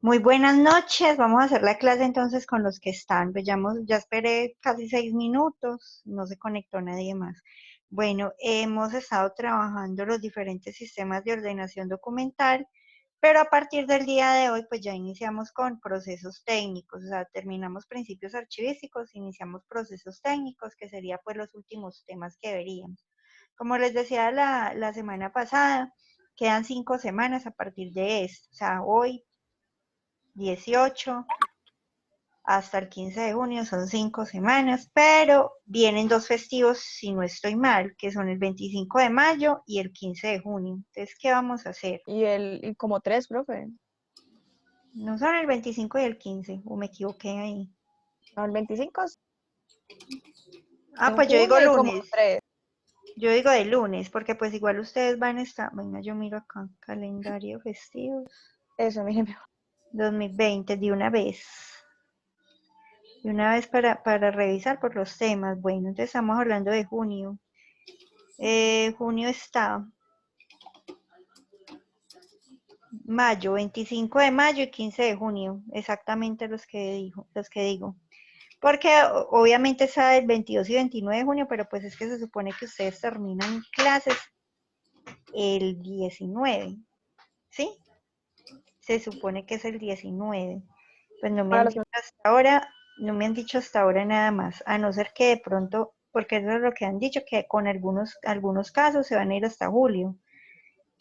Muy buenas noches, vamos a hacer la clase entonces con los que están. Veamos, ya esperé casi 6 minutos, no se conectó nadie más. Bueno, hemos estado trabajando los diferentes sistemas de ordenación documental, pero a partir del día de hoy pues ya iniciamos con procesos técnicos, o sea, terminamos principios archivísticos, iniciamos procesos técnicos, que sería pues los últimos temas que veríamos. Como les decía la semana pasada, quedan 5 semanas a partir de esto, o sea, hoy 18 hasta el 15 de junio, son 5 semanas, pero vienen dos festivos, si no estoy mal, que son el 25 de mayo y el 15 de junio. Entonces, ¿qué vamos a hacer? Y como tres, profe. ¿No son el 25 y el 15? ¿O me equivoqué ahí? No, el 25 Ah, en pues yo digo junio y como lunes. tres. Yo digo de lunes, porque pues igual ustedes van a estar... Venga, yo miro acá, calendario festivo Eso, mi ejemplo. 2020, de una vez. De una vez para revisar por los temas. Bueno, entonces estamos hablando de junio. Junio está mayo, 25 de mayo y 15 de junio, exactamente los que digo. Porque obviamente está el 22 y 29 de junio, pero pues es que se supone que ustedes terminan clases el 19, ¿sí? Se supone que es el 19. Pues no me han dicho hasta ahora, no me han dicho hasta ahora nada más, a no ser que de pronto, porque eso es lo que han dicho, que con algunos casos se van a ir hasta julio,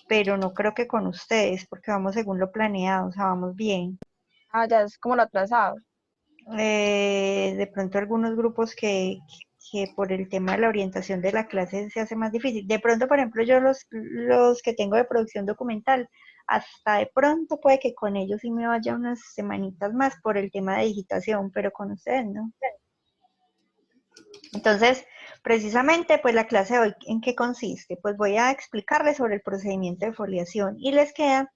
pero no creo que con ustedes, porque vamos según lo planeado, o sea, vamos bien. Ah, ya es como lo atrasado. De pronto algunos grupos que por el tema de la orientación de la clase se hace más difícil. De pronto, por ejemplo, yo los que tengo de producción documental, hasta de pronto puede que con ellos sí me vaya unas semanitas más por el tema de digitación, pero con ustedes no. Entonces, precisamente, pues la clase de hoy, ¿en qué consiste? Pues voy a explicarles sobre el procedimiento de foliación y les queda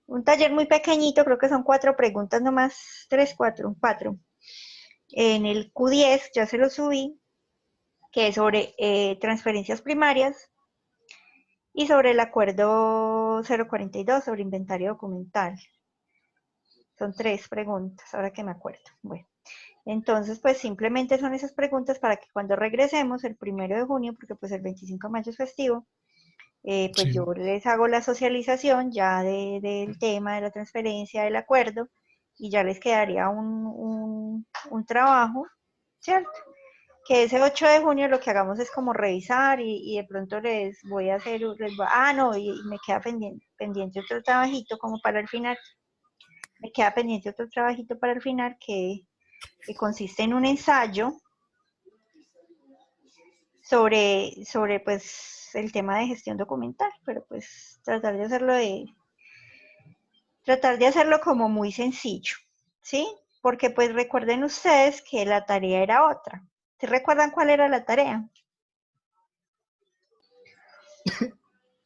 un taller muy pequeñito, creo que son 4 preguntas nomás, 3, 4, 4. En el Q10 ya se lo subí, que es sobre transferencias primarias y sobre el acuerdo 042 sobre inventario documental. Son 3 preguntas, ahora que me acuerdo. Bueno, entonces pues simplemente son esas preguntas para que cuando regresemos el 1 de junio, porque pues el 25 de mayo es festivo, pues sí, yo les hago la socialización ya del tema de la transferencia, del acuerdo, y ya les quedaría un trabajo, ¿cierto? Que ese 8 de junio lo que hagamos es como revisar y de pronto les voy a hacer, no, y me queda pendiente otro trabajito como para el final, me queda pendiente otro trabajito para el final que consiste en un ensayo sobre pues el tema de gestión documental, pero pues tratar de hacerlo como muy sencillo, ¿sí? Porque pues recuerden ustedes que la tarea era otra. ¿Sí recuerdan cuál era la tarea?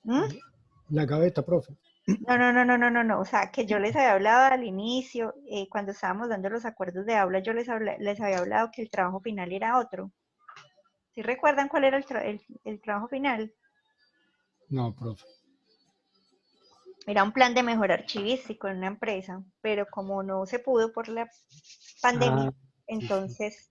¿Mm? La gaveta, profe. No. O sea, que yo les había hablado al inicio, cuando estábamos dando los acuerdos de aula, yo les había hablado que el trabajo final era otro. ¿Sí recuerdan cuál era el trabajo final? No, profe. Era un plan de mejora archivístico en una empresa, pero como no se pudo por la pandemia, entonces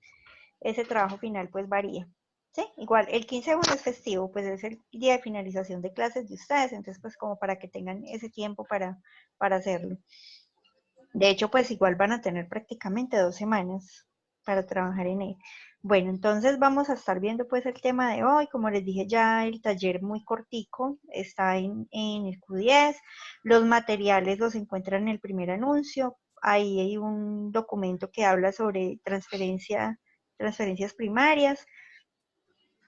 ese trabajo final pues varía. ¿Sí? Igual, el 15 de junio es festivo, pues es el día de finalización de clases de ustedes, entonces pues como para que tengan ese tiempo para hacerlo. De hecho, pues igual van a tener prácticamente 2 semanas para trabajar en él. Bueno, entonces vamos a estar viendo pues el tema de hoy. Como les dije ya, el taller muy cortico está en el Q10. Los materiales los encuentran en el primer anuncio. Ahí hay un documento que habla sobre transferencias primarias.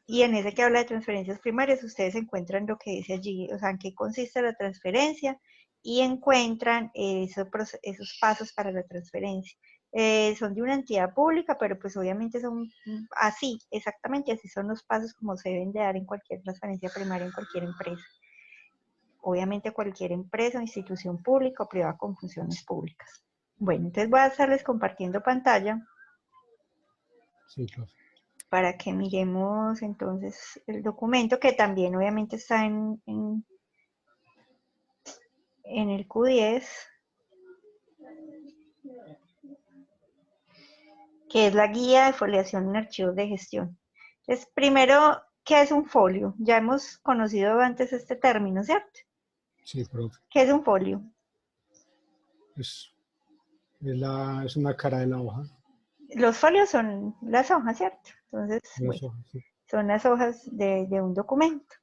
Y en ese que habla de transferencias primarias, ustedes encuentran lo que dice allí, o sea, en qué consiste la transferencia y encuentran esos pasos para la transferencia. Son de una entidad pública, pero pues obviamente son así, exactamente así son los pasos como se deben de dar en cualquier transferencia primaria en cualquier empresa. Obviamente cualquier empresa o institución pública o privada con funciones públicas. Bueno, entonces voy a estarles compartiendo pantalla. Sí, profe. Para que miremos entonces el documento, que también obviamente está en el Q10. que es la guía de foliación en archivos de gestión. Entonces, primero, ¿qué es un folio? Ya hemos conocido antes este término, ¿cierto? Sí, profe. ¿Qué es un folio? Es, es una cara de la hoja. Los folios son las hojas, ¿cierto? Entonces, Las bueno, hojas, sí. son las hojas de un documento.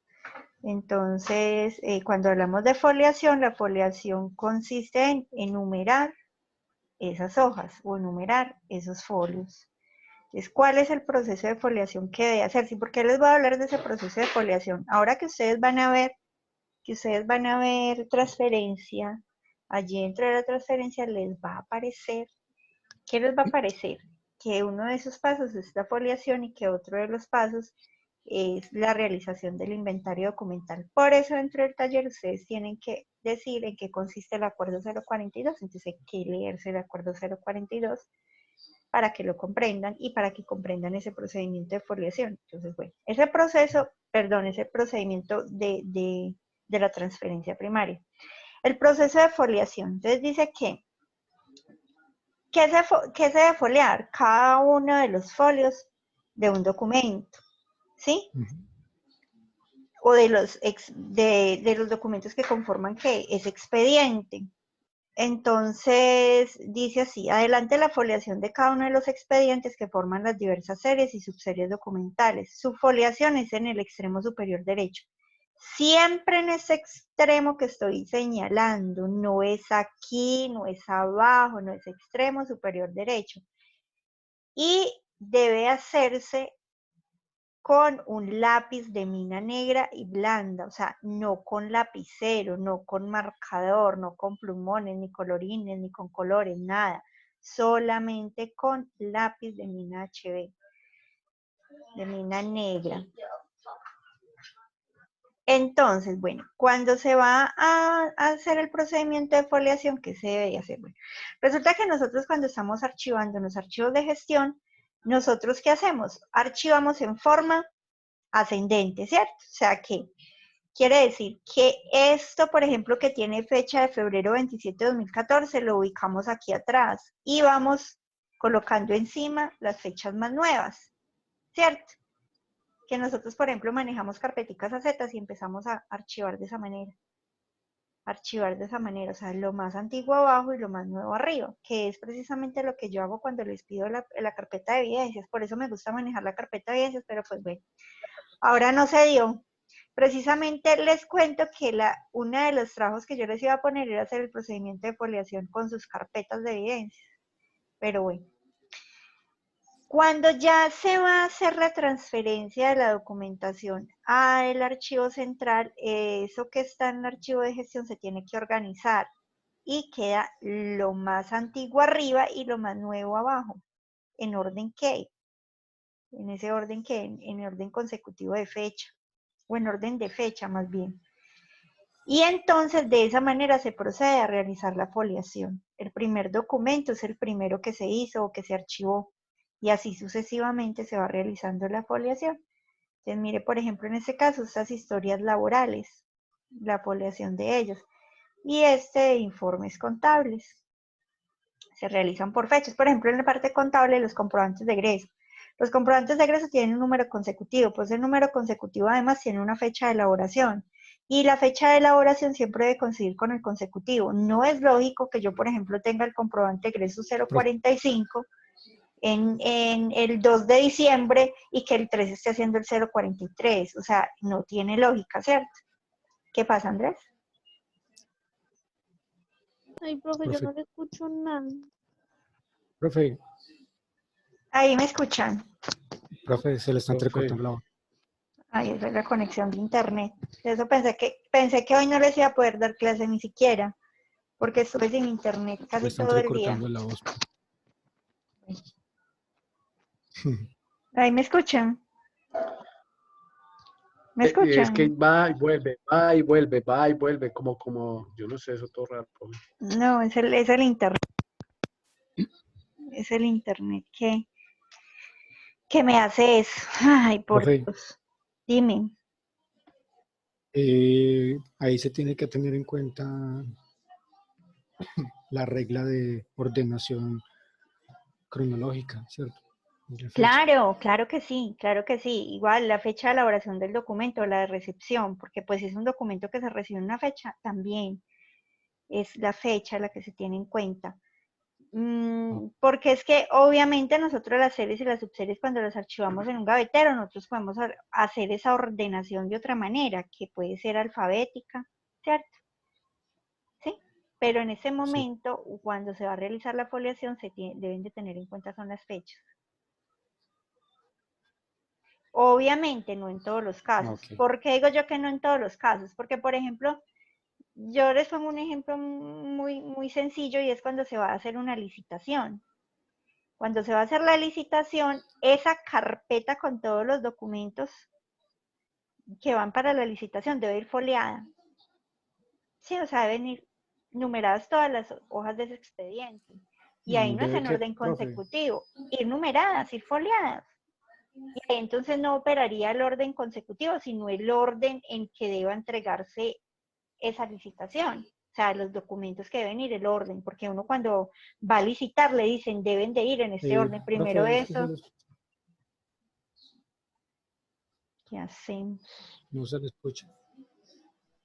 Entonces, cuando hablamos de foliación, la foliación consiste en enumerar esas hojas o enumerar esos folios. Entonces, ¿cuál es el proceso de foliación que debe hacerse? ¿Y por qué les voy a hablar de ese proceso de foliación? Ahora que ustedes van a ver transferencia, allí dentro de la transferencia les va a aparecer, ¿qué les va a aparecer? Que uno de esos pasos es la foliación y que otro de los pasos es la realización del inventario documental. Por eso dentro del taller ustedes tienen que decir en qué consiste el acuerdo 042, entonces hay que leerse el acuerdo 042 para que lo comprendan y para que comprendan ese procedimiento de foliación. Entonces, bueno, ese procedimiento de la transferencia primaria. El proceso de foliación. Entonces dice que ¿qué se debe foliar? Cada uno de los folios de un documento, ¿sí? O de los documentos que conforman que es expediente. Entonces, dice así, adelante la foliación de cada uno de los expedientes que forman las diversas series y subseries documentales. Su foliación es en el extremo superior derecho. Siempre en ese extremo que estoy señalando, no es aquí, no es abajo, no es extremo superior derecho. Y debe hacerse con un lápiz de mina negra y blanda, o sea, no con lapicero, no con marcador, no con plumones, ni colorines, ni con colores, nada, solamente con lápiz de mina HB, de mina negra. Entonces, bueno, cuando se va a hacer el procedimiento de foliación, ¿qué se debe hacer? Bueno, resulta que nosotros cuando estamos archivando en los archivos de gestión, nosotros ¿qué hacemos? Archivamos en forma ascendente, ¿cierto? O sea que quiere decir que esto, por ejemplo, que tiene fecha de febrero 27 de 2014, lo ubicamos aquí atrás y vamos colocando encima las fechas más nuevas, ¿cierto? Que nosotros, por ejemplo, manejamos carpeticas acetas y empezamos a archivar de esa manera. O sea, lo más antiguo abajo y lo más nuevo arriba, que es precisamente lo que yo hago cuando les pido la carpeta de evidencias. Por eso me gusta manejar la carpeta de evidencias, pero pues bueno, ahora no se dio. Precisamente les cuento que uno de los trabajos que yo les iba a poner era hacer el procedimiento de foliación con sus carpetas de evidencias. Pero bueno. Cuando ya se va a hacer la transferencia de la documentación al archivo central, eso que está en el archivo de gestión se tiene que organizar y queda lo más antiguo arriba y lo más nuevo abajo. ¿En orden qué? En ese orden que, en orden consecutivo de fecha, o en orden de fecha más bien. Y entonces de esa manera se procede a realizar la foliación. El primer documento es el primero que se hizo o que se archivó y así sucesivamente se va realizando la foliación. Entonces mire, por ejemplo, en este caso, estas historias laborales, la foliación de ellos y de informes contables. Se realizan por fechas. Por ejemplo, en la parte contable, los comprobantes de egreso. Los comprobantes de egreso tienen un número consecutivo, pues el número consecutivo además tiene una fecha de elaboración. Y la fecha de elaboración siempre debe coincidir con el consecutivo. No es lógico que yo, por ejemplo, tenga el comprobante de egreso 045 en el 2 de diciembre y que el 3 esté haciendo el 043. O sea, no tiene lógica, ¿cierto? ¿Qué pasa, Andrés? Ay, profe, yo Profe, no le escucho nada. profe, Ahí me escuchan. profe, se le está entrecortando la voz. Ay, esa es la conexión de internet. Eso pensé que hoy no les iba a poder dar clase ni siquiera, porque estuve sin internet Se le casi está todo el día. entrecortando la voz. Ahí me escuchan. ¿Me Es que escuchan? va y vuelve, va y vuelve, va y vuelve, como, yo no sé, eso todo raro. No, es el internet. Es el internet que me hace eso. Ay, por Profe, Dios. Dime. ahí se tiene que tener en cuenta la regla de ordenación cronológica, ¿cierto? De fecha. Claro, claro que sí, claro que sí. Igual la fecha de elaboración del documento, la de recepción, porque pues si es un documento que se recibe en una fecha, también es la fecha la que se tiene en cuenta. Porque es que obviamente nosotros las series y las subseries cuando las archivamos en un gavetero, nosotros podemos hacer esa ordenación de otra manera, que puede ser alfabética, ¿cierto? ¿Sí? Pero en ese Sí. momento, cuando se va a realizar la foliación, deben de tener en cuenta son las fechas. Obviamente no en todos los casos. Ok. ¿Por qué digo yo que no en todos los casos? Porque, por ejemplo, yo les pongo un ejemplo muy sencillo y es cuando se va a hacer una licitación. Cuando se va a hacer la licitación, esa carpeta con todos los documentos que van para la licitación debe ir foliada. Sí, o sea, deben ir numeradas todas las hojas de ese expediente. Y ahí no es ¿Debe en qué, orden profe? consecutivo, ir numeradas, ir foliadas. Y ahí entonces no operaría el orden consecutivo, sino el orden en que deba entregarse esa licitación. O sea, los documentos que deben ir, el orden, porque uno cuando va a licitar le dicen, deben de ir en este orden. Primero Profe, es que eso, ¿qué hacemos? no se le escucha.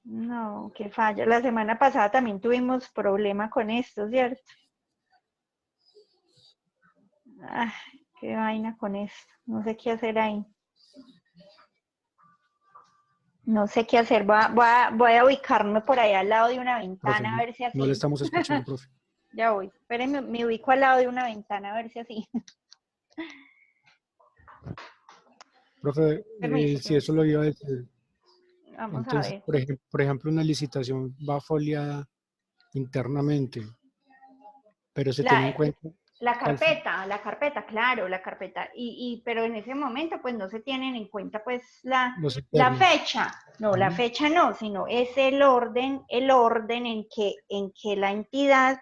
No, qué falla. La semana pasada también tuvimos problema con esto, ¿cierto? Ah, qué vaina con esto. No sé qué hacer ahí. No sé qué hacer. Voy a ubicarme por ahí al lado de una Profe, ventana a ver si no le así. estamos escuchando, profe. Ya voy. Espérenme, me ubico al lado de una ventana a ver si así. Profe, Permiso, si eso permiso. lo iba a decir, Vamos a entonces, ver. por ejemplo, una licitación va foliada internamente, pero se tiene en La, cuenta que la carpeta, claro, la carpeta. Pero en ese momento, pues no se tienen en cuenta, pues, los la externos. fecha. No, la fecha no, sino es el orden en que la entidad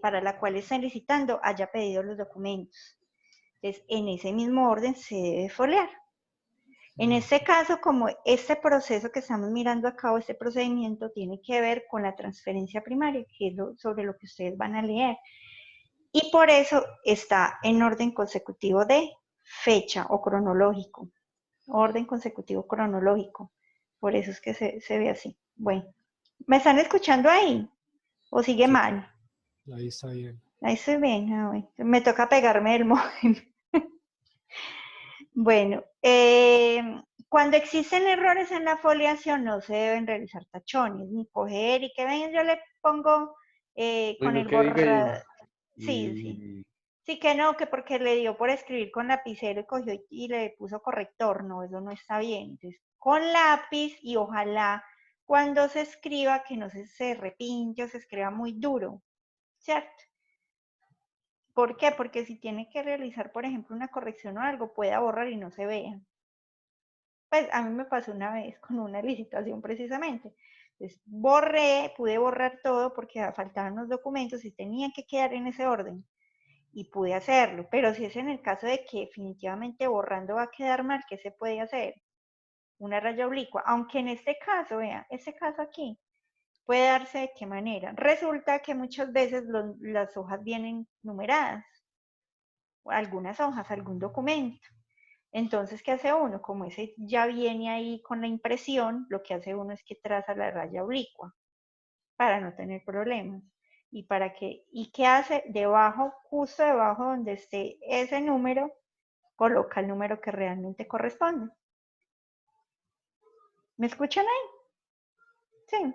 para la cual están licitando haya pedido los documentos. Entonces, en ese mismo orden se debe foliar. En este caso, como este proceso que estamos mirando a cabo, este procedimiento tiene que ver con la transferencia primaria, que es sobre lo que ustedes van a leer. Y por eso está en orden consecutivo de fecha o cronológico. Orden consecutivo cronológico. Por eso es que se ve así. Bueno, ¿me están escuchando ahí? ¿O sigue Sí, mal? ahí está bien. Ahí estoy bien. Ah, bueno. Me toca pegarme el móvil. Bueno, cuando existen errores en la foliación no se deben realizar tachones, ni coger y que ven, yo le pongo con Bueno, el que diga borrador. Sí, sí. y Sí que no, que porque le dio por escribir con lapicero y cogió y le puso corrector, no, eso no está bien. Entonces, con lápiz y ojalá cuando se escriba que no se repinte o se escriba muy duro, ¿cierto? ¿Por qué? Porque si tiene que realizar, por ejemplo, una corrección o algo, pueda borrar y no se vea. Pues a mí me pasó una vez con una licitación precisamente. Entonces, pude borrar todo porque faltaban los documentos y tenían que quedar en ese orden. Y pude hacerlo, pero si es en el caso de que definitivamente borrando va a quedar mal, ¿qué se puede hacer? Una raya oblicua, aunque en este caso, vean, este caso aquí, puede darse de qué manera. Resulta que muchas veces las hojas vienen numeradas, algunas hojas, algún documento. Entonces, ¿qué hace uno? Como ese ya viene ahí con la impresión, lo que hace uno es que traza la raya oblicua para no tener problemas. ¿Y qué hace? Debajo, justo debajo donde esté ese número, coloca el número que realmente corresponde. ¿Me escuchan ahí? Sí.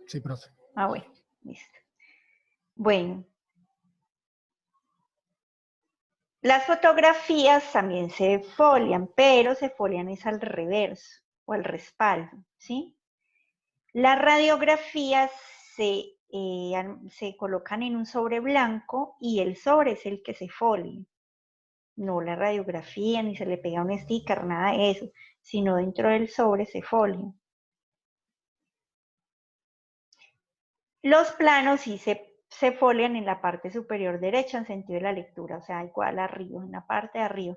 Sí, profe. Ah, bueno, listo. Bueno, las fotografías también se folian, pero se folian es al reverso o al respaldo, ¿sí? Las radiografías se colocan en un sobre blanco y el sobre es el que se folia. No la radiografía, ni se le pega un sticker, nada de eso, sino dentro del sobre se folia. Los planos sí se folian en la parte superior derecha en sentido de la lectura, o sea, igual arriba, en la parte de arriba.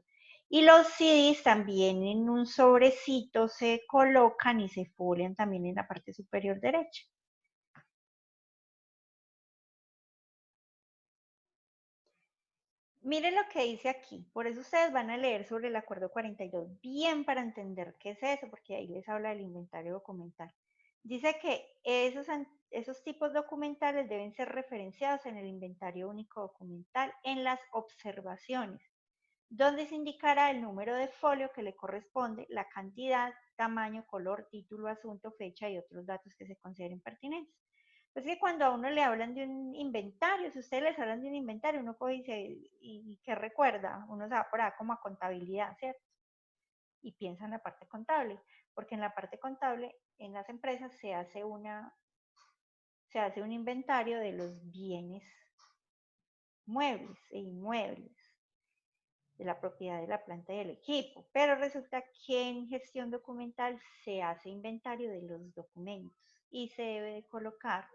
Y los CDs también en un sobrecito se colocan y se folian también en la parte superior derecha. Miren lo que dice aquí. Por eso ustedes van a leer sobre el acuerdo 42 bien para entender qué es eso, porque ahí les habla del inventario documental. Dice que esos tipos documentales deben ser referenciados en el inventario único documental en las observaciones, donde se indicará el número de folio que le corresponde, la cantidad, tamaño, color, título, asunto, fecha y otros datos que se consideren pertinentes. Pues que cuando a uno le hablan de un inventario, si ustedes les hablan de un inventario, uno coge y dice, ¿y qué recuerda? Uno se va por ahí como a contabilidad, ¿cierto? Y piensa en la parte contable, porque en la parte contable, en las empresas se hace un inventario de los bienes muebles e inmuebles, de la propiedad de la planta y del equipo, pero resulta que en gestión documental se hace inventario de los documentos y se debe de colocar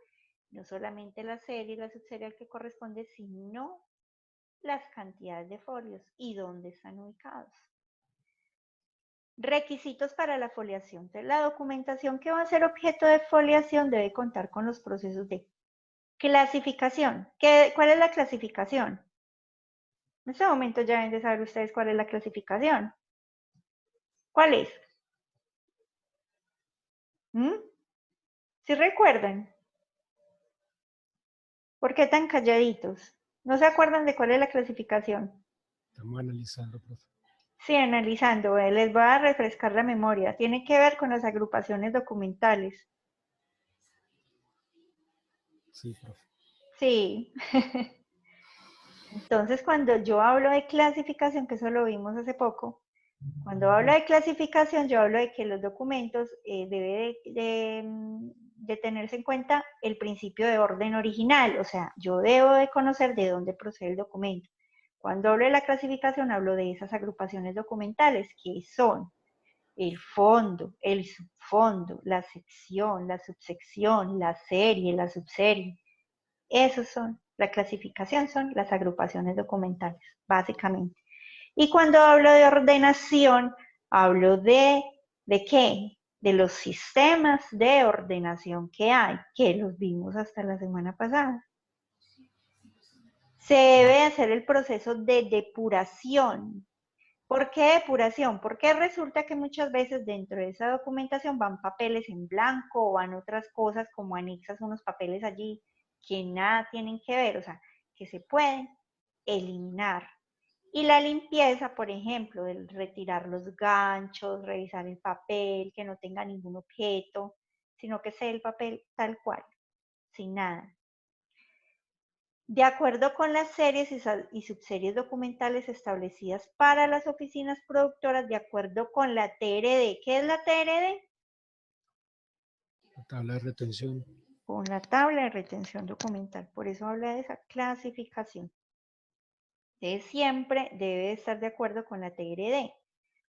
no solamente la serie y la subserie al que corresponde, sino las cantidades de folios y dónde están ubicados. Requisitos para la foliación. Entonces, la documentación que va a ser objeto de foliación debe contar con los procesos de clasificación. ¿Cuál es la clasificación? En este momento ya deben de saber ustedes cuál es la clasificación. ¿Cuál es? ¿Sí recuerdan? ¿Por qué tan calladitos? ¿No se acuerdan de cuál es la clasificación? Estamos analizando, profe. Sí, analizando, les voy a refrescar la memoria. Tiene que ver con las agrupaciones documentales. Sí, profe. Sí. Entonces, cuando yo hablo de clasificación, que eso lo vimos hace poco, cuando hablo de clasificación, yo hablo de que los documentos debe de tenerse en cuenta el principio de orden original, o sea, yo debo de conocer de dónde procede el documento. Cuando hablo de la clasificación, hablo de esas agrupaciones documentales que son el fondo, el subfondo, la sección, la subsección, la serie, la subserie. Esos son, la clasificación son las agrupaciones documentales, básicamente. Y cuando hablo de ordenación, hablo ¿de qué? De los sistemas de ordenación que hay, que los vimos hasta la semana pasada. Se debe hacer el proceso de depuración. ¿Por qué depuración? Porque resulta que muchas veces dentro de esa documentación van papeles en blanco o van otras cosas como anexas unos papeles allí que nada tienen que ver, o sea, que se pueden eliminar. Y la limpieza, por ejemplo, el retirar los ganchos, revisar el papel, que no tenga ningún objeto, sino que sea el papel tal cual, sin nada. De acuerdo con las series y subseries documentales establecidas para las oficinas productoras, de acuerdo con la TRD. ¿Qué es la TRD? La tabla de retención. Con la tabla de retención documental. Por eso habla de esa clasificación. Entonces siempre debe estar de acuerdo con la TRD.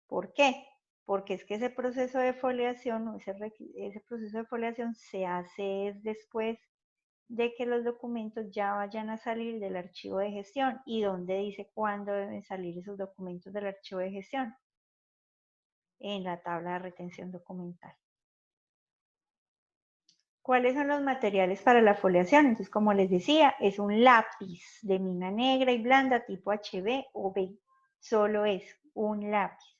¿Por qué? Porque es que ese proceso de foliación, ese proceso de foliación se hace después de que los documentos ya vayan a salir del archivo de gestión. ¿Y dónde dice cuándo deben salir esos documentos del archivo de gestión? En la tabla de retención documental. ¿Cuáles son los materiales para la foliación? Entonces, como les decía, es un lápiz de mina negra y blanda tipo HB o B. Solo es un lápiz.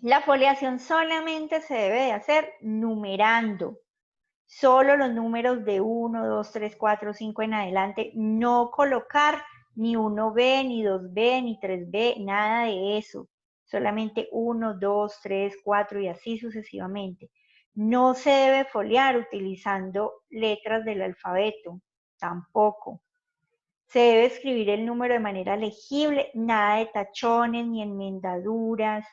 La foliación solamente se debe de hacer numerando. Solo los números de 1, 2, 3, 4, 5 en adelante. No colocar ni 1B, ni 2B, ni 3B, nada de eso. Solamente 1, 2, 3, 4 y así sucesivamente. No se debe foliar utilizando letras del alfabeto, tampoco. Se debe escribir el número de manera legible, nada de tachones ni enmendaduras.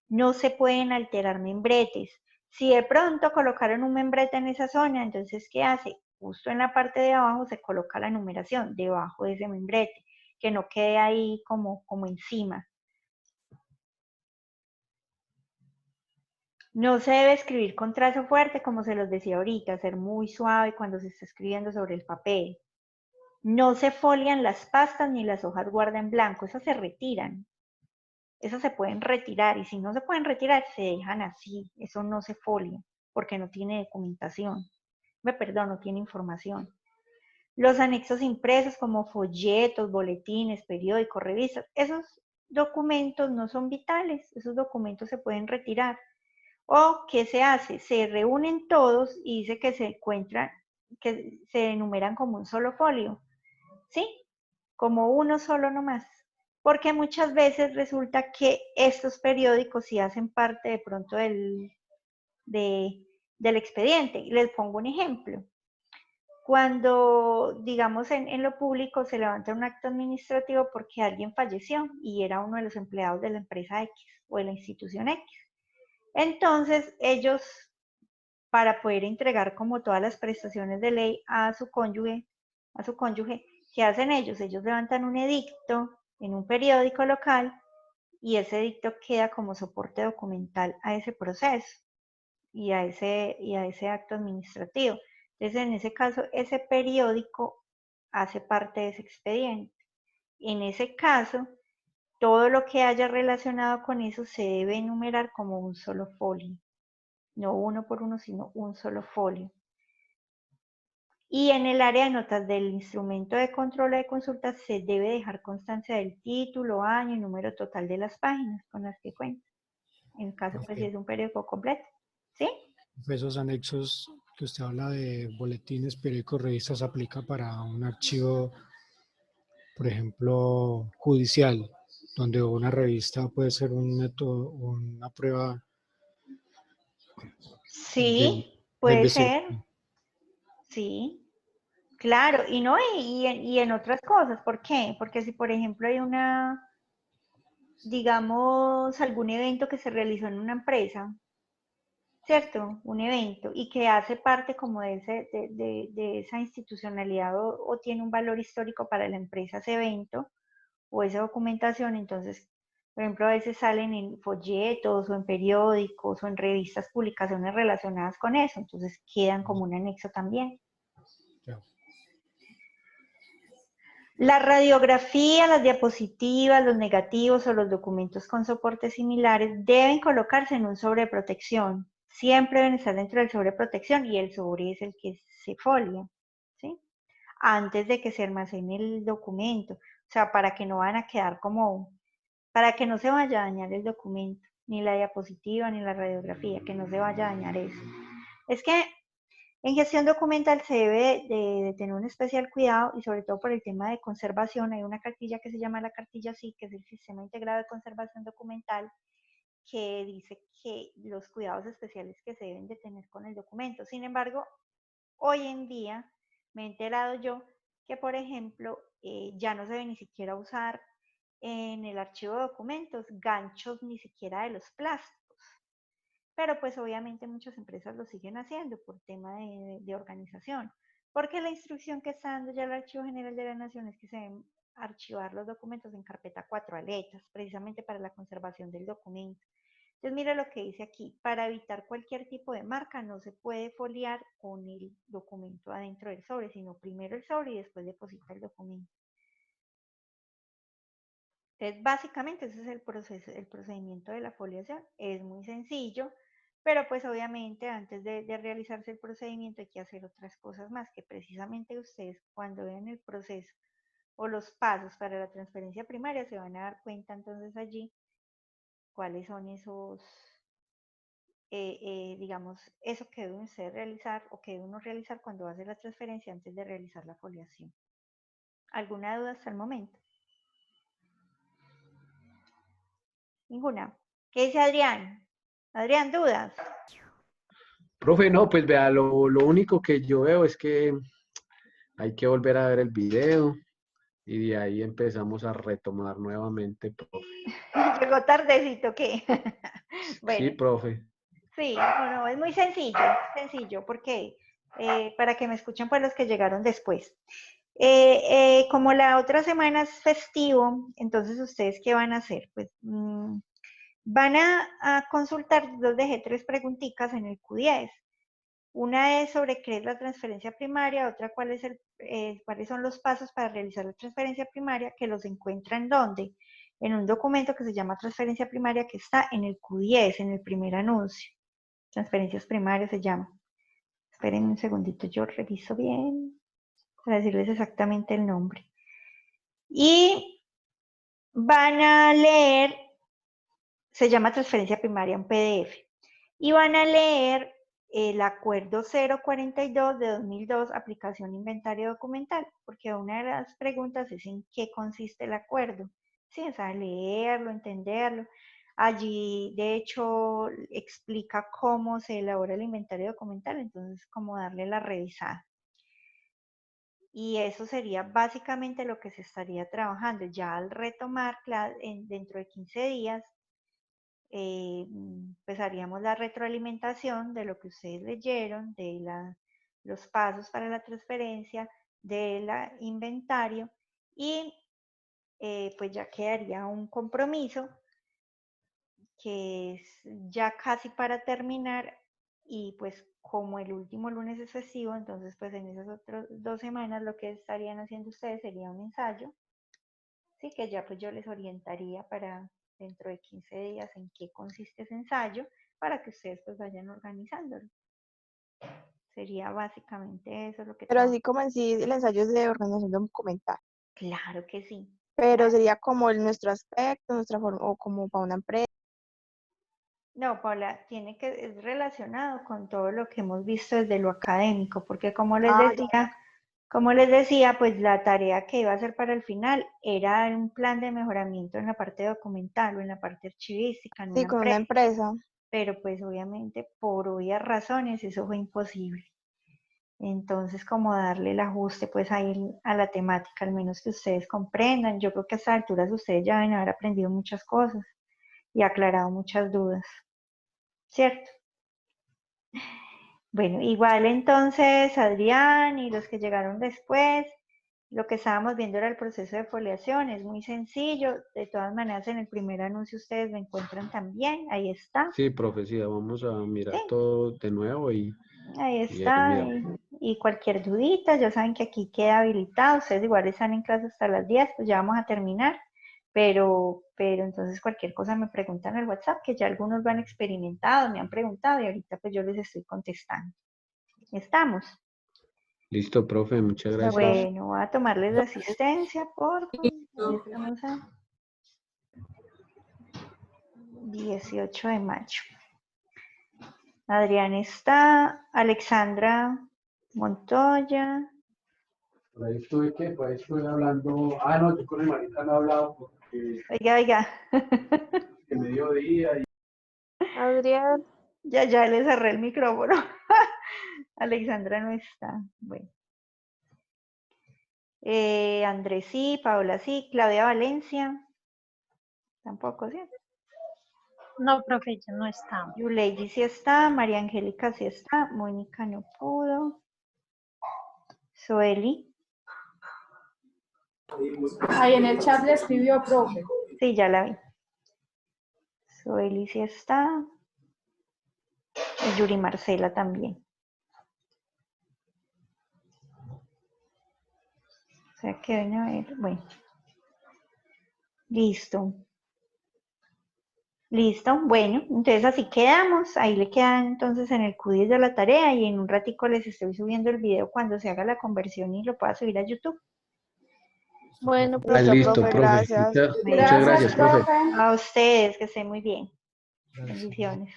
No se pueden alterar membretes. Si de pronto colocaron un membrete en esa zona, entonces, ¿qué hace? Justo en la parte de abajo se coloca la numeración, debajo de ese membrete, que no quede ahí como encima. No se debe escribir con trazo fuerte, como se los decía ahorita, ser muy suave cuando se está escribiendo sobre el papel. No se folian las pastas ni las hojas guarda en blanco, esas se retiran. Esas se pueden retirar y si no se pueden retirar, se dejan así. Eso no se folia porque no tiene documentación. Perdón, no tiene información. Los anexos impresos como folletos, boletines, periódicos, revistas, esos documentos no son vitales, esos documentos se pueden retirar. ¿O qué se hace? Se reúnen todos y dice que se encuentran, que se enumeran como un solo folio, ¿sí? Como uno solo nomás. Porque muchas veces resulta que estos periódicos sí hacen parte de pronto del expediente. Les pongo un ejemplo. Cuando, digamos, en lo público se levanta un acto administrativo porque alguien falleció y era uno de los empleados de la empresa X o de la institución X. Entonces, ellos, para poder entregar como todas las prestaciones de ley a su cónyuge, ¿qué hacen ellos? Ellos levantan un edicto en un periódico local y ese edicto queda como soporte documental a ese proceso y a ese acto administrativo. Entonces, en ese caso, ese periódico hace parte de ese expediente. En ese caso, todo lo que haya relacionado con eso se debe enumerar como un solo folio. No uno por uno, sino un solo folio. Y en el área de notas del instrumento de control de consultas se debe dejar constancia del título, año y número total de las páginas con las que cuenta. En caso, pues, si es un periódico completo. ¿Sí? Esos anexos que usted habla de boletines, periódicos, revistas, aplica para un archivo, por ejemplo, judicial, donde una revista puede ser un método, una prueba de Sí, una puede ser. investigación. Sí. Claro, y no, y en otras cosas, ¿por qué? Porque si por ejemplo hay digamos, algún evento que se realizó en una empresa, ¿cierto? Un evento, y que hace parte como de esa institucionalidad o tiene un valor histórico para la empresa ese evento o esa documentación, entonces, por ejemplo, a veces salen en folletos o en periódicos o en revistas, publicaciones relacionadas con eso, entonces quedan como un anexo también. Ya. La radiografía, las diapositivas, los negativos o los documentos con soportes similares deben colocarse en un sobre de protección. Siempre deben estar dentro del sobre de protección y el sobre es el que se folia, ¿sí? Antes de que se almacene el documento. O sea, para que no van a quedar para que no se vaya a dañar el documento, ni la diapositiva, ni la radiografía, que no se vaya a dañar eso. Es que en gestión documental se debe de tener un especial cuidado y sobre todo por el tema de conservación. Hay una cartilla que se llama la cartilla SIC, que es el Sistema Integrado de Conservación Documental, que dice que los cuidados especiales que se deben de tener con el documento. Sin embargo, hoy en día me he enterado yo que, por ejemplo, ya no se debe ni siquiera usar en el archivo de documentos ganchos ni siquiera de los plásticos. Pero pues obviamente muchas empresas lo siguen haciendo por tema de organización, porque la instrucción que está dando ya el Archivo General de la Nación es que se deben archivar los documentos en carpeta 4 aletas, precisamente para la conservación del documento. Entonces mira lo que dice aquí, para evitar cualquier tipo de marca no se puede foliar con el documento adentro del sobre, sino primero el sobre y después deposita el documento. Entonces, básicamente ese es el procedimiento de la foliación. Es muy sencillo, pero pues obviamente antes de realizarse el procedimiento hay que hacer otras cosas más, que precisamente ustedes cuando vean el proceso o los pasos para la transferencia primaria se van a dar cuenta entonces allí cuáles son esos, digamos, eso que deben ustedes realizar o que debe uno realizar cuando va a hacer la transferencia antes de realizar la foliación. ¿Alguna duda hasta el momento? Ninguna. ¿Qué dice Adrián? Adrián, ¿dudas? Profe, no, pues vea, lo único que yo veo es que hay que volver a ver el video y de ahí empezamos a retomar nuevamente, profe. Llegó tardecito, ¿qué? Sí, Bueno, profe. sí, no, es muy sencillo, porque para que me escuchen pues los que llegaron después. Como la otra semana es festivo, entonces ustedes ¿qué van a hacer? Pues van a consultar, los dejé 3 preguntitas en el Q10. Una es sobre qué es la transferencia primaria, otra cuáles son los pasos para realizar la transferencia primaria, que los encuentra en dónde, en un documento que se llama transferencia primaria que está en el Q10, en el primer anuncio. Transferencias primarias se llama. Esperen un segundito, yo reviso bien. para decirles exactamente el nombre. Y van a leer, se llama transferencia primaria, un PDF, y van a leer el acuerdo 042 de 2002, aplicación inventario documental, porque una de las preguntas es en qué consiste el acuerdo. Sí, o sea, leerlo, entenderlo. Allí, de hecho, explica cómo se elabora el inventario documental, entonces, cómo darle la revisada. Y eso sería básicamente lo que se estaría trabajando. Ya al retomar dentro de 15 días, pues haríamos la retroalimentación de lo que ustedes leyeron, de los pasos para la transferencia, del inventario, y pues ya quedaría un compromiso que es ya casi para terminar, y pues como el último lunes es festivo, entonces pues en esas otras 2 semanas lo que estarían haciendo ustedes sería un ensayo, sí, que ya pues yo les orientaría para dentro de 15 días en qué consiste ese ensayo, para que ustedes pues vayan organizándolo. Sería básicamente eso lo que Pero trabajo. así como en sí, el ensayo es de organización documental. Claro que sí. Pero Claro. sería como nuestro aspecto, nuestra forma, o como para una empresa. No, Paula, es relacionado con todo lo que hemos visto desde lo académico, porque como les decía, pues la tarea que iba a hacer para el final era un plan de mejoramiento en la parte documental o en la parte archivística, en Sí, una con una empresa. empresa. Pero pues obviamente por obvias razones eso fue imposible. Entonces, como darle el ajuste pues ahí a la temática, al menos que ustedes comprendan. Yo creo que a estas alturas ustedes ya deben haber aprendido muchas cosas y aclarado muchas dudas, ¿cierto? Bueno, igual entonces, Adrián y los que llegaron después, lo que estábamos viendo era el proceso de foliación, es muy sencillo. De todas maneras, en el primer anuncio ustedes lo encuentran también, ahí está. Sí, profe, sí, vamos a mirar Sí, todo de nuevo y ahí ahí está. miramos. Y cualquier dudita, ya saben que aquí queda habilitado. Ustedes igual están en clase hasta las 10, pues ya vamos a terminar. Pero entonces cualquier cosa me preguntan en el WhatsApp, que ya algunos lo han experimentado, me han preguntado y ahorita pues yo les estoy contestando. ¿Estamos? Listo, profe, muchas Listo, gracias. profe. Bueno, voy a tomarles la asistencia por hoy estamos a 18 de mayo. Adrián está, Alexandra Montoya. Por ahí estuve, ¿qué? Por ahí estuve hablando. Ah, no, yo con el marica no he hablado porque Oiga. que mediodía y Adrián, Ya le cerré el micrófono. Alexandra no está. Bueno. Andrés sí, Paola sí, Claudia Valencia. Tampoco, ¿sí? No, profe, ya no está. Yuleidi sí está, María Angélica sí está, Mónica no pudo. Zoeli. Ahí en el chat le escribió, profe. Sí, ya la vi. Zoeli sí está. Y Yuri Marcela también. O sea que ven a ver. Bueno. Listo. Listo. Bueno, entonces así quedamos. Ahí le quedan entonces en el QDIS de la tarea y en un ratico les estoy subiendo el video cuando se haga la conversión y lo pueda subir a YouTube. bueno, Ah, Listo, listo, profe, profe. gracias. Muchas gracias, profe. A ustedes, que estén muy bien. Gracias. Bendiciones.